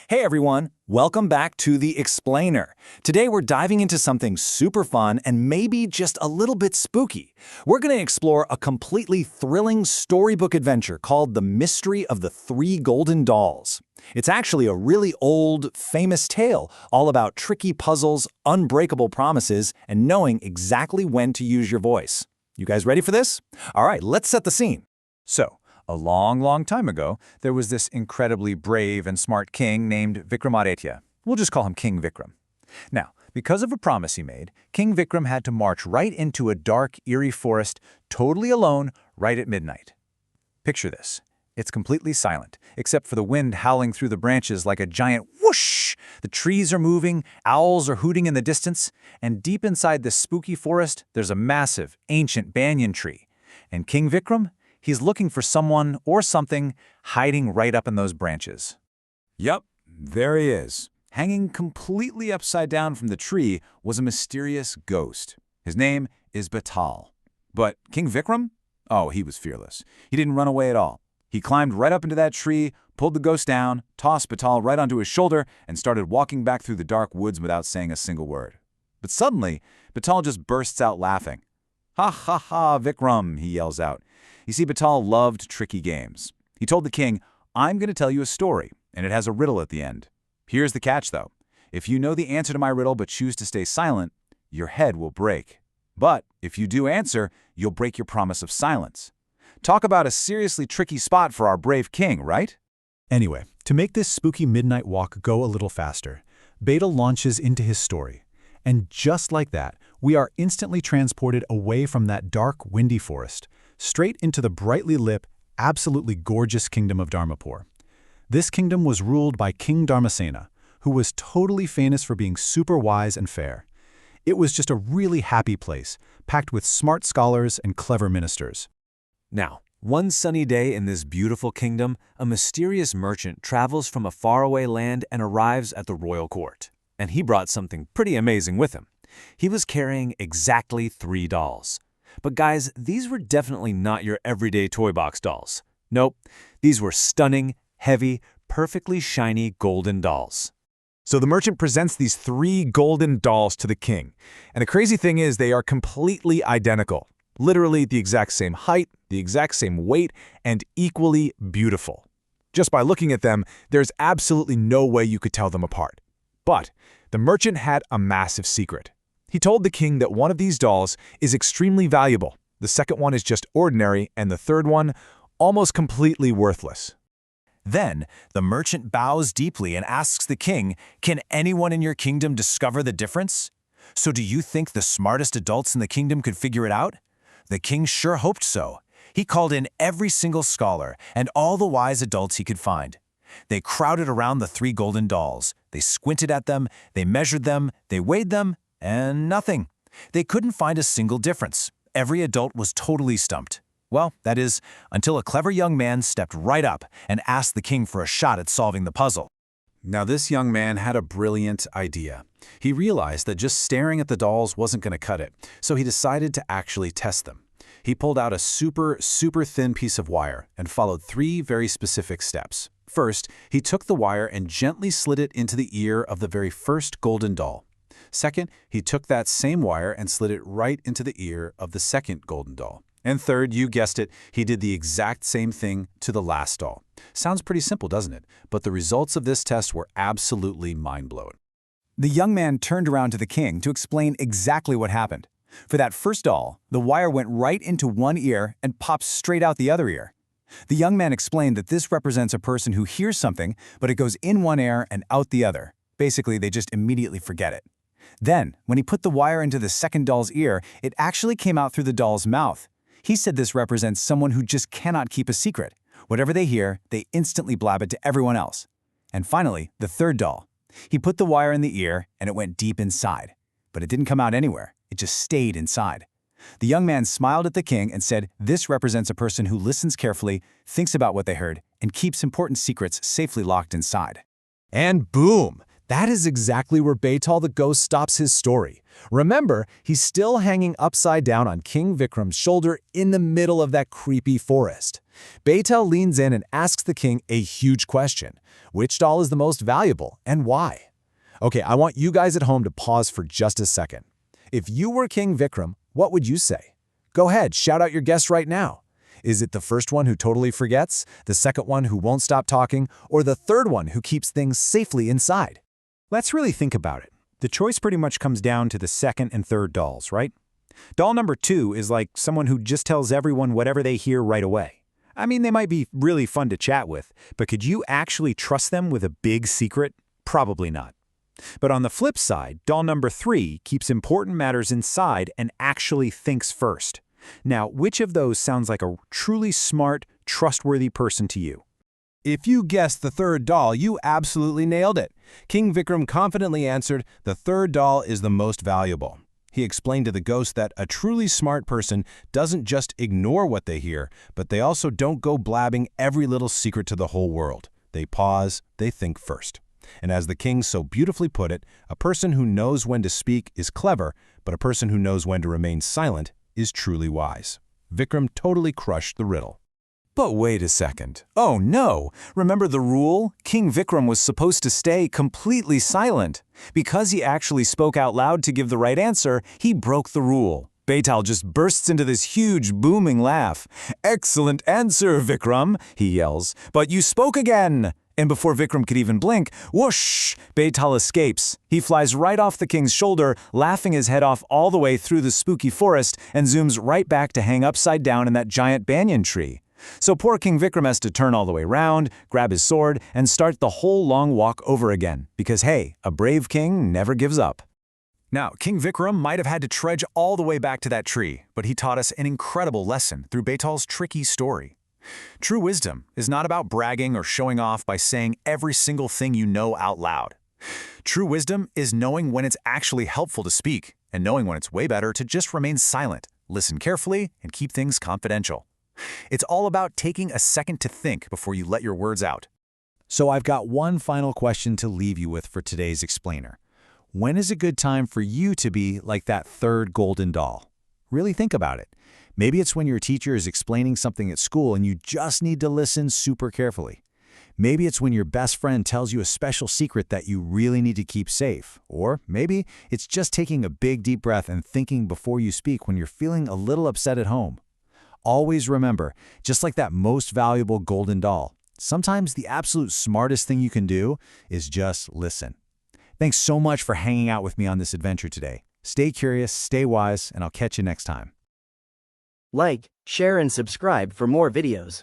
Hey everyone, welcome back to The Explainer. Today we're diving into something super fun and maybe just a little bit spooky. We're going to explore a completely thrilling storybook adventure called The Mystery of the Three Golden Dolls. It's actually a really old, famous tale all about tricky puzzles, unbreakable promises, and knowing exactly when to use your voice. You guys ready for this? All right, let's set the scene. A long time ago, there was this incredibly brave and smart king named Vikramaditya. We'll just call him King Vikram. Now, because of a promise he made, King Vikram had to march right into a dark, eerie forest, totally alone, right at midnight. Picture this. It's completely silent, except for the wind howling through the branches like a giant whoosh. The trees are moving, owls are hooting in the distance, and deep inside this spooky forest, there's a massive, ancient banyan tree. And King Vikram? He's looking for someone or something hiding right up in those branches. Yup, there he is. Hanging completely upside down from the tree was a mysterious ghost. His name is Betaal. But King Vikram? Oh, he was fearless. He didn't run away at all. He climbed right up into that tree, pulled the ghost down, tossed Betaal right onto his shoulder, and started walking back through the dark woods without saying a single word. But suddenly, Betaal just bursts out laughing. "Ha ha ha, Vikram," he yells out. You see, Betaal loved tricky games. He told the king, "I'm going to tell you a story, and it has a riddle at the end. Here's the catch, though. If you know the answer to my riddle but choose to stay silent, your head will break. But if you do answer, you'll break your promise of silence." Talk about a seriously tricky spot for our brave king, right? Anyway, to make this spooky midnight walk go a little faster, Betaal launches into his story. And just like that, we are instantly transported away from that dark, windy forest, straight into the brightly lit, absolutely gorgeous kingdom of Dharmapur. This kingdom was ruled by King Dharmasena, who was totally famous for being super wise and fair. It was just a really happy place, packed with smart scholars and clever ministers. Now, one sunny day in this beautiful kingdom, a mysterious merchant travels from a faraway land and arrives at the royal court. And he brought something pretty amazing with him. He was carrying exactly 3 dolls. But guys, these were definitely not your everyday toy box dolls. Nope, these were stunning, heavy, perfectly shiny golden dolls. So the merchant presents these 3 golden dolls to the king. And the crazy thing is they are completely identical. Literally the exact same height, the exact same weight, and equally beautiful. Just by looking at them, there's absolutely no way you could tell them apart. But the merchant had a massive secret. He told the king that one of these dolls is extremely valuable, the second one is just ordinary, and the third one, almost completely worthless. Then, the merchant bows deeply and asks the king, "Can anyone in your kingdom discover the difference? So do you think the smartest adults in the kingdom could figure it out?" The king sure hoped so. He called in every single scholar and all the wise adults he could find. They crowded around the 3 golden dolls. They squinted at them, they measured them, they weighed them, and nothing. They couldn't find a single difference. Every adult was totally stumped. Well, that is, until a clever young man stepped right up and asked the king for a shot at solving the puzzle. Now this young man had a brilliant idea. He realized that just staring at the dolls wasn't going to cut it, so he decided to actually test them. He pulled out a super thin piece of wire and followed 3 very specific steps. First, he took the wire and gently slid it into the ear of the very first golden doll. Second, he took that same wire and slid it right into the ear of the second golden doll. And third, you guessed it, he did the exact same thing to the last doll. Sounds pretty simple, doesn't it? But the results of this test were absolutely mind-blowing. The young man turned around to the king to explain exactly what happened. For that first doll, the wire went right into one ear and popped straight out the other ear. The young man explained that this represents a person who hears something, but it goes in one ear and out the other. Basically, they just immediately forget it. Then, when he put the wire into the second doll's ear, it actually came out through the doll's mouth. He said this represents someone who just cannot keep a secret. Whatever they hear, they instantly blab it to everyone else. And finally, the third doll. He put the wire in the ear, and it went deep inside. But it didn't come out anywhere. It just stayed inside. The young man smiled at the king and said, "This represents a person who listens carefully, thinks about what they heard, and keeps important secrets safely locked inside." And boom! That is exactly where Betaal the ghost stops his story. Remember, he's still hanging upside down on King Vikram's shoulder in the middle of that creepy forest. Betaal leans in and asks the king a huge question. Which doll is the most valuable, and why? Okay, I want you guys at home to pause for just a second. If you were King Vikram, what would you say? Go ahead, shout out your guess right now. Is it the first one who totally forgets, the second one who won't stop talking, or the third one who keeps things safely inside? Let's really think about it. The choice pretty much comes down to the second and third dolls, right? Doll number 2 is like someone who just tells everyone whatever they hear right away. I mean, they might be really fun to chat with, but could you actually trust them with a big secret? Probably not. But on the flip side, doll number 3 keeps important matters inside and actually thinks first. Now, which of those sounds like a truly smart, trustworthy person to you? If you guessed the third doll, you absolutely nailed it. King Vikram confidently answered, the third doll is the most valuable. He explained to the ghost that a truly smart person doesn't just ignore what they hear, but they also don't go blabbing every little secret to the whole world. They pause, they think first. And as the king so beautifully put it, a person who knows when to speak is clever, but a person who knows when to remain silent is truly wise. Vikram totally crushed the riddle. But wait a second. Oh no! Remember the rule? King Vikram was supposed to stay completely silent. Because he actually spoke out loud to give the right answer, he broke the rule. Betaal just bursts into this huge, booming laugh. "Excellent answer, Vikram," he yells. "But you spoke again!" And before Vikram could even blink, whoosh! Betaal escapes. He flies right off the king's shoulder, laughing his head off all the way through the spooky forest, and zooms right back to hang upside down in that giant banyan tree. So poor King Vikram has to turn all the way around, grab his sword, and start the whole long walk over again. Because hey, a brave king never gives up. Now, King Vikram might have had to trudge all the way back to that tree, but he taught us an incredible lesson through Betaal's tricky story. True wisdom is not about bragging or showing off by saying every single thing you know out loud. True wisdom is knowing when it's actually helpful to speak, and knowing when it's way better to just remain silent, listen carefully, and keep things confidential. It's all about taking a second to think before you let your words out. So I've got one final question to leave you with for today's explainer. When is a good time for you to be like that third golden doll? Really think about it. Maybe it's when your teacher is explaining something at school and you just need to listen super carefully. Maybe it's when your best friend tells you a special secret that you really need to keep safe. Or maybe it's just taking a big deep breath and thinking before you speak when you're feeling a little upset at home. Always remember, just like that most valuable golden doll, sometimes the absolute smartest thing you can do is just listen. Thanks so much for hanging out with me on this adventure today. Stay curious, stay wise, and I'll catch you next time. Like, share and subscribe for more videos.